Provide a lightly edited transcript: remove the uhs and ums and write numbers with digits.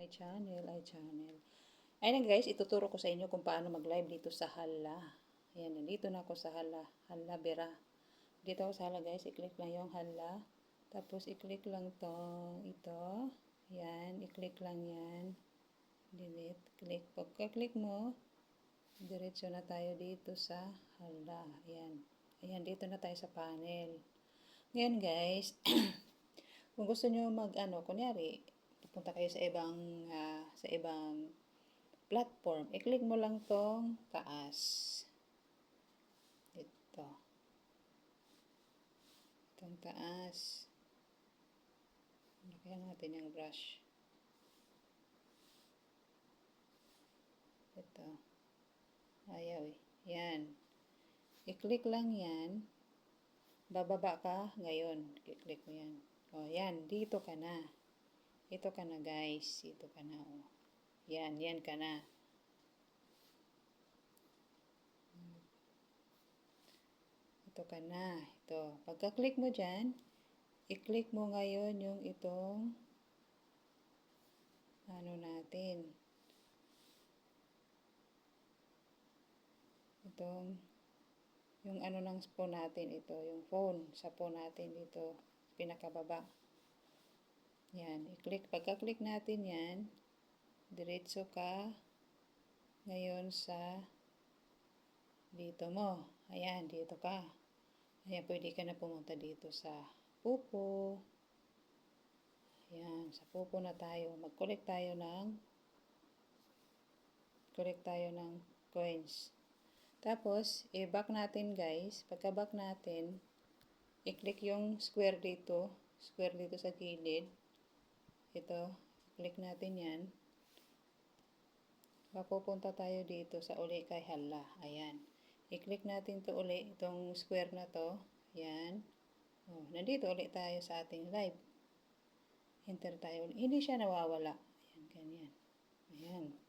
channel. Ayun guys, ituturo ko sa inyo kung paano mag-live dito sa Hala. Ayan, nandito na ako sa Hala. Hala Vera. Dito ako sa Hala guys, i-click lang yung Hala. Tapos i-click lang ito. Yan, i-click lang yan. Delete, click. Pagka-click mo, diretso na tayo dito sa Hala. Ayan. Ayan, dito na tayo sa panel. Ngayon guys, kung gusto nyo kunyari, pupunta kayo sa ibang platform, i-click mo lang tong taas. Itong taas. Lagyan natin yung brush. Ito. Ayaw eh. Yan. I-click lang yan. Bababa ka ngayon. I-click mo yan. O, yan. Dito ka na. Ito ka na guys. Ito ka na. O. Yan. Yan ka na. Ito ka na. Ito. Pagka-click mo dyan, i-click mo ngayon yung itong natin. Itong yung ng phone natin ito. Yung phone sa phone natin dito. Pinakababa. Yan. I-click. Pagka-click natin yan, diretso ka ngayon sa dito mo. Ayan. Dito ka. Ayan. Pwede ka na pumunta dito sa Pupo. Ayan. Sa Pupo na tayo. Mag-collect tayo ng coins. Tapos, i-back natin guys. Pagka-back natin, i-click yung square dito. Square dito sa gilid. Ito. I-click natin yan. Papupunta tayo dito sa uli kay Hala. Ayan. I-click natin to uli. Itong square na to. Ayan. Oh, nandito uli tayo sa ating live. Enter tayo. Hindi siya nawawala. Ayan, ganyan. Ayan.